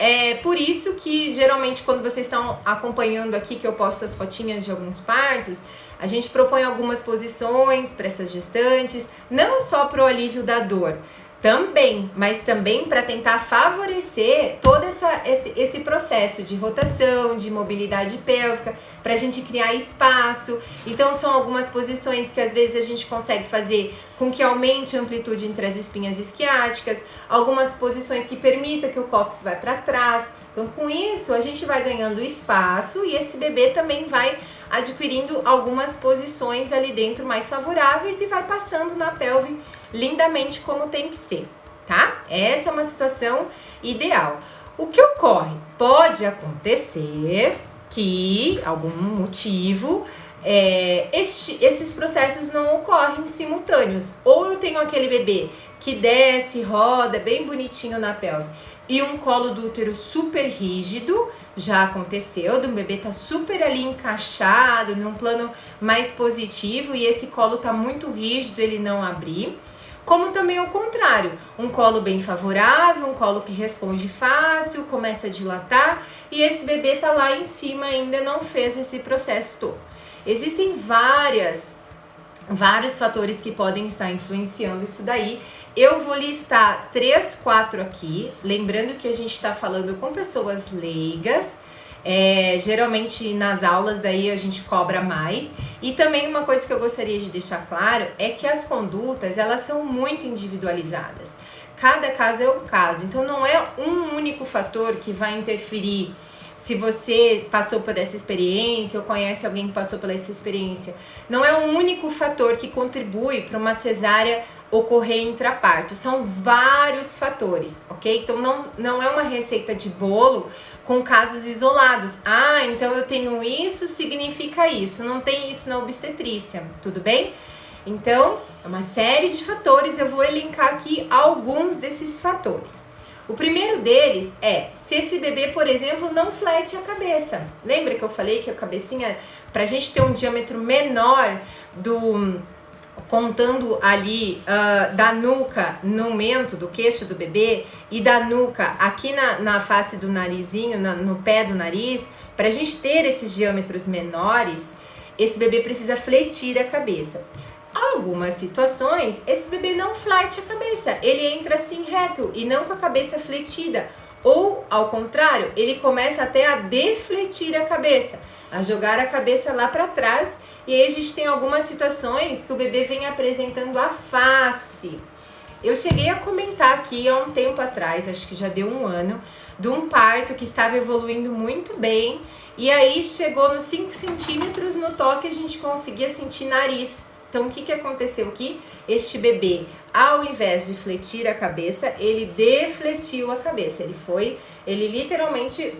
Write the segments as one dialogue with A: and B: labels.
A: É por isso que, geralmente, quando vocês estão acompanhando aqui, que eu posto as fotinhas de alguns partos, a gente propõe algumas posições para essas gestantes, não só para o alívio da dor, também, mas também para tentar favorecer todo esse processo de rotação, de mobilidade pélvica, para a gente criar espaço. Então, são algumas posições que às vezes a gente consegue fazer com que aumente a amplitude entre as espinhas isquiáticas, algumas posições que permitam que o cóccix vá para trás. Então, com isso, a gente vai ganhando espaço e esse bebê também vai adquirindo algumas posições ali dentro mais favoráveis e vai passando na pelve lindamente como tem que ser, tá? Essa é uma situação ideal. O que ocorre? Pode acontecer que, algum motivo, esses processos não ocorrem simultâneos. Ou eu tenho aquele bebê que desce, roda bem bonitinho na pelve e um colo do útero super rígido, já aconteceu, do bebê tá super ali encaixado, num plano mais positivo e esse colo tá muito rígido, ele não abrir. Como também o contrário, um colo bem favorável, um colo que responde fácil, começa a dilatar e esse bebê tá lá em cima ainda não fez esse processo todo. Existem vários fatores que podem estar influenciando isso daí. Eu vou listar 3, 4 aqui, lembrando que a gente está falando com pessoas leigas, geralmente nas aulas daí a gente cobra mais. E também uma coisa que eu gostaria de deixar claro é que as condutas, elas são muito individualizadas. Cada caso é um caso, então não é um único fator que vai interferir. Se você passou por essa experiência ou conhece alguém que passou por essa experiência, não é um único fator que contribui para uma cesárea ocorrer intraparto. São vários fatores, ok? Então não é uma receita de bolo com casos isolados. Ah, então eu tenho isso, significa isso. Não tem isso na obstetrícia, tudo bem? Então, é uma série de fatores, eu vou elencar aqui alguns desses fatores. O primeiro deles é se esse bebê, por exemplo, não flete a cabeça. Lembra que eu falei que a cabecinha, pra gente ter um diâmetro menor contando ali da nuca no mento do queixo do bebê e da nuca aqui na face do narizinho, no pé do nariz, pra gente ter esses diâmetros menores, esse bebê precisa fletir a cabeça. Algumas situações, esse bebê não flete a cabeça, ele entra assim reto e não com a cabeça fletida. Ou, ao contrário, ele começa até a defletir a cabeça, a jogar a cabeça lá para trás. E aí a gente tem algumas situações que o bebê vem apresentando a face. Eu cheguei a comentar aqui há um tempo atrás, acho que já deu um ano, de um parto que estava evoluindo muito bem. E aí chegou nos 5 centímetros, no toque a gente conseguia sentir nariz. Então, o que aconteceu aqui? Este bebê, ao invés de fletir a cabeça, ele defletiu a cabeça. Ele literalmente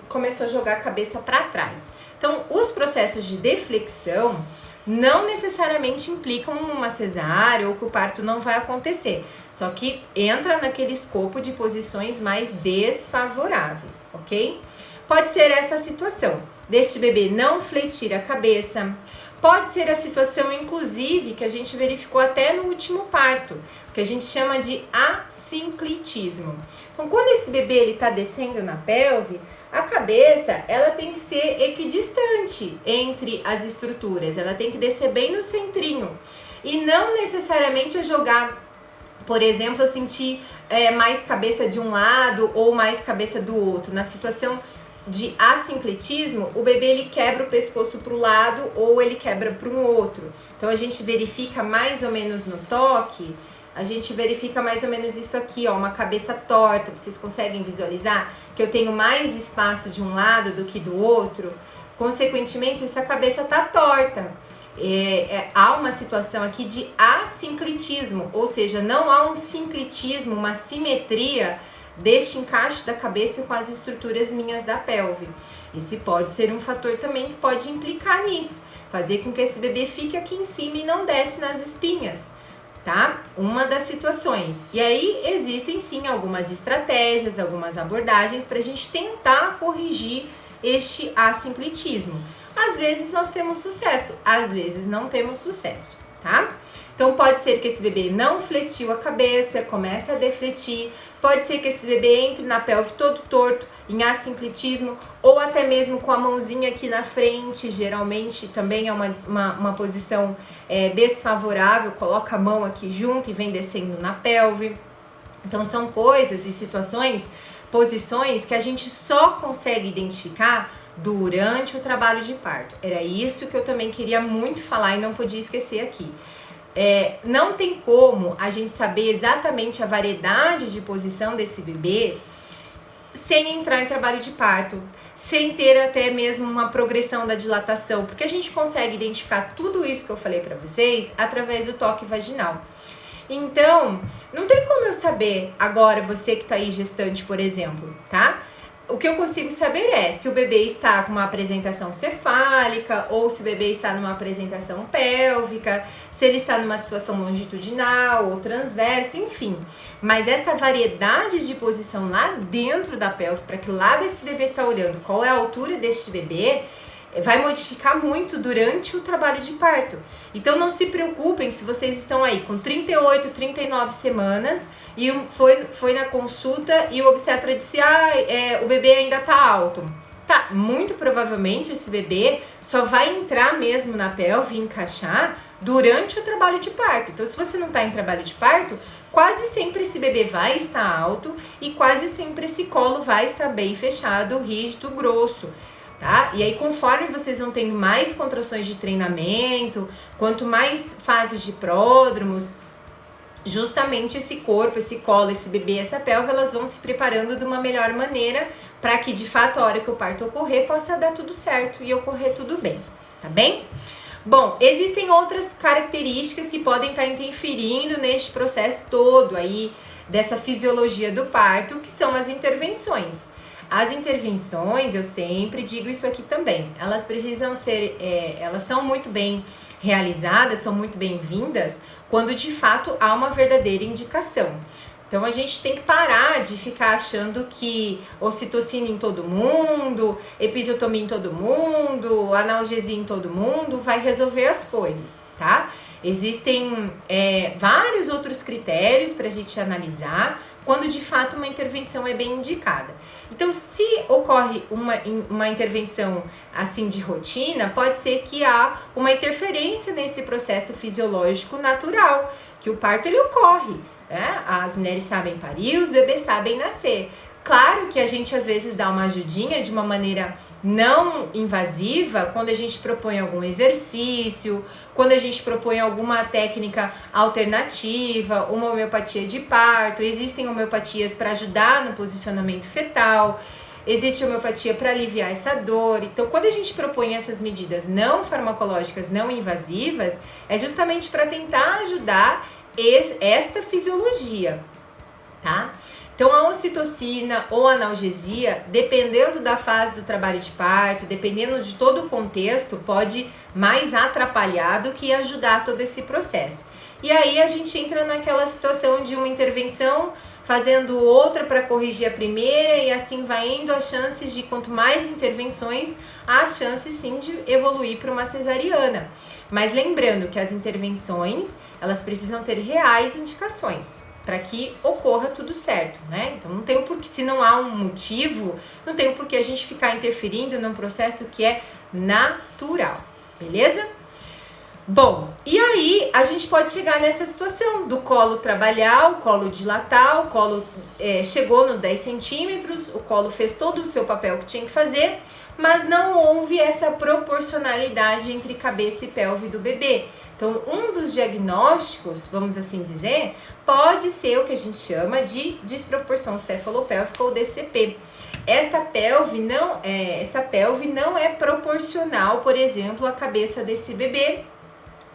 A: começou a jogar a cabeça para trás. Então, os processos de deflexão não necessariamente implicam uma cesárea ou que o parto não vai acontecer. Só que entra naquele escopo de posições mais desfavoráveis, ok? Pode ser essa situação, deste bebê não fletir a cabeça. Pode ser a situação, inclusive, que a gente verificou até no último parto, que a gente chama de assinclitismo. Então, quando esse bebê está descendo na pelve, a cabeça ela tem que ser equidistante entre as estruturas, ela tem que descer bem no centrinho. E não necessariamente eu jogar, por exemplo, eu sentir mais cabeça de um lado ou mais cabeça do outro. Na situação de assinclitismo, o bebê ele quebra o pescoço para o lado ou ele quebra para um outro. Então a gente verifica mais ou menos no toque, a gente verifica mais ou menos isso aqui, ó, uma cabeça torta. Vocês conseguem visualizar que eu tenho mais espaço de um lado do que do outro? Consequentemente, essa cabeça tá torta. Há uma situação aqui de assinclitismo, ou seja, não há um sinclitismo, uma simetria deste encaixe da cabeça com as estruturas minhas da pelve. Esse pode ser um fator também que pode implicar nisso, fazer com que esse bebê fique aqui em cima e não desce nas espinhas, tá? Uma das situações. E aí existem sim algumas estratégias, algumas abordagens para a gente tentar corrigir este assinclitismo. Às vezes nós temos sucesso, às vezes não temos sucesso, tá? Então pode ser que esse bebê não fletiu a cabeça, comece a defletir, pode ser que esse bebê entre na pelve todo torto, em assinclitismo, ou até mesmo com a mãozinha aqui na frente, geralmente também é uma posição desfavorável, coloca a mão aqui junto e vem descendo na pelve. Então são coisas e situações, posições que a gente só consegue identificar durante o trabalho de parto. Era isso que eu também queria muito falar e não podia esquecer aqui. Não tem como a gente saber exatamente a variedade de posição desse bebê sem entrar em trabalho de parto, sem ter até mesmo uma progressão da dilatação, porque a gente consegue identificar tudo isso que eu falei para vocês através do toque vaginal. Então, não tem como eu saber agora, você que tá aí gestante, por exemplo, tá? O que eu consigo saber é se o bebê está com uma apresentação cefálica ou se o bebê está numa apresentação pélvica, se ele está numa situação longitudinal ou transversa, enfim. Mas essa variedade de posição lá dentro da pelve, para que lado esse bebê está olhando, qual é a altura deste bebê, vai modificar muito durante o trabalho de parto. Então não se preocupem se vocês estão aí com 38, 39 semanas e foi na consulta e o obstetra disse, o bebê ainda tá alto. Tá, muito provavelmente esse bebê só vai entrar mesmo na pelve e encaixar durante o trabalho de parto. Então se você não tá em trabalho de parto, quase sempre esse bebê vai estar alto e quase sempre esse colo vai estar bem fechado, rígido, grosso. Tá? E aí, conforme vocês vão tendo mais contrações de treinamento, quanto mais fases de pródromos, justamente esse corpo, esse colo, esse bebê, essa pelve, elas vão se preparando de uma melhor maneira para que, de fato, a hora que o parto ocorrer, possa dar tudo certo e ocorrer tudo bem, tá bem? Bom, existem outras características que podem estar interferindo neste processo todo aí, dessa fisiologia do parto, que são as intervenções. As intervenções, eu sempre digo isso aqui também, elas precisam ser, elas são muito bem realizadas, são muito bem-vindas, quando de fato há uma verdadeira indicação. Então a gente tem que parar de ficar achando que ocitocina em todo mundo, episiotomia em todo mundo, analgesia em todo mundo vai resolver as coisas, tá? Existem vários outros critérios para a gente analisar quando de fato uma intervenção é bem indicada. Então, se ocorre uma intervenção assim de rotina, pode ser que há uma interferência nesse processo fisiológico natural, que o parto ele ocorre, né? As mulheres sabem parir, os bebês sabem nascer. Claro que a gente às vezes dá uma ajudinha de uma maneira não invasiva quando a gente propõe algum exercício, quando a gente propõe alguma técnica alternativa, uma homeopatia de parto. Existem homeopatias para ajudar no posicionamento fetal, existe homeopatia para aliviar essa dor. Então, quando a gente propõe essas medidas não farmacológicas, não invasivas, é justamente para tentar ajudar esta fisiologia, tá? Então, a ocitocina ou analgesia, dependendo da fase do trabalho de parto, dependendo de todo o contexto, pode mais atrapalhar do que ajudar todo esse processo. E aí a gente entra naquela situação de uma intervenção, fazendo outra para corrigir a primeira e assim vai indo, as chances de quanto mais intervenções, há chance sim de evoluir para uma cesariana. Mas lembrando que as intervenções, elas precisam ter reais indicações para que ocorra tudo certo, né? Então não tem o porquê, se não há um motivo, não tem o porquê a gente ficar interferindo num processo que é natural, beleza? Bom, e aí a gente pode chegar nessa situação do colo trabalhar, o colo dilatar, o colo chegou nos 10 centímetros, o colo fez todo o seu papel que tinha que fazer, mas não houve essa proporcionalidade entre cabeça e pelve do bebê. Então, um dos diagnósticos, vamos assim dizer, pode ser o que a gente chama de desproporção cefalopélvica ou DCP. Essa pelve não é proporcional, por exemplo, à cabeça desse bebê.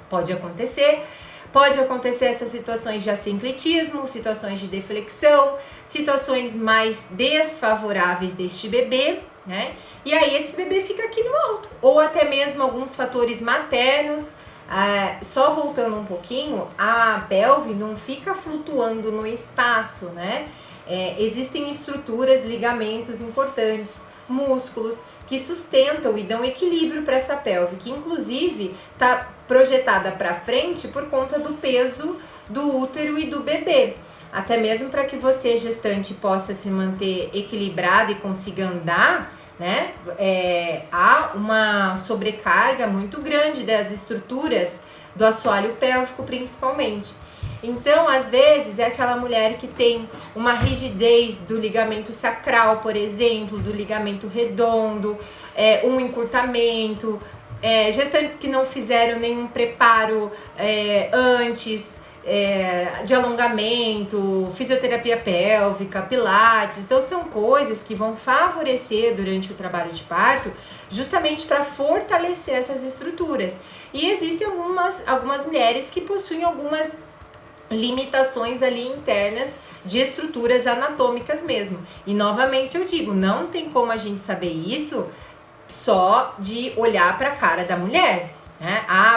A: Pode acontecer essas situações de assinclitismo, situações de deflexão, situações mais desfavoráveis deste bebê, né? E aí esse bebê fica aqui no alto, ou até mesmo alguns fatores maternos. Só voltando um pouquinho, a pelve não fica flutuando no espaço, né? Existem estruturas, ligamentos importantes. músculos que sustentam e dão equilíbrio para essa pelve, que inclusive está projetada para frente por conta do peso do útero e do bebê. Até mesmo para que você, gestante, possa se manter equilibrada e consiga andar, né? Há uma sobrecarga muito grande das estruturas do assoalho pélvico, principalmente. Então, às vezes, é aquela mulher que tem uma rigidez do ligamento sacral, por exemplo, do ligamento redondo, um encurtamento, gestantes que não fizeram nenhum preparo antes, de alongamento, fisioterapia pélvica, pilates. Então são coisas que vão favorecer durante o trabalho de parto, justamente para fortalecer essas estruturas. E existem algumas mulheres que possuem algumas limitações ali internas de estruturas anatômicas mesmo. E novamente eu digo, não tem como a gente saber isso só de olhar para a cara da mulher.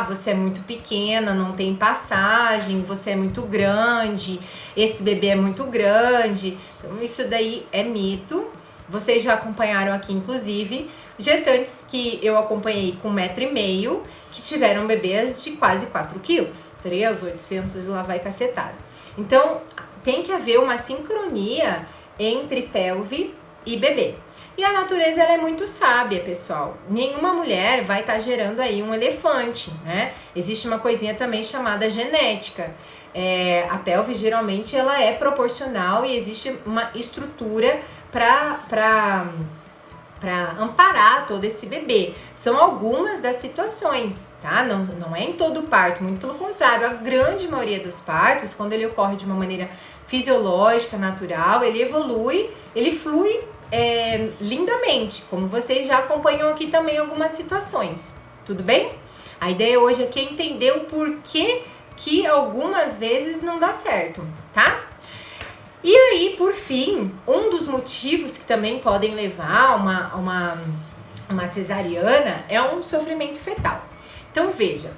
A: Você é muito pequena, não tem passagem, você é muito grande, esse bebê é muito grande. Então isso daí é mito. Vocês já acompanharam aqui, inclusive, gestantes que eu acompanhei com 1,5 m, que tiveram bebês de quase 4 quilos, 3.800 e lá vai cacetada. Então tem que haver uma sincronia entre pelve e bebê. E a natureza, ela é muito sábia, pessoal. Nenhuma mulher vai estar gerando aí um elefante, né? Existe uma coisinha também chamada genética. A pelve, geralmente, ela é proporcional e existe uma estrutura para amparar todo esse bebê. São algumas das situações, tá? Não é em todo parto, muito pelo contrário. A grande maioria dos partos, quando ele ocorre de uma maneira fisiológica, natural, ele evolui, ele flui lindamente, como vocês já acompanham aqui também algumas situações, tudo bem? A ideia hoje aqui é entender o porquê que algumas vezes não dá certo, tá? E aí, por fim, um dos motivos que também podem levar a uma cesariana é um sofrimento fetal. Então veja,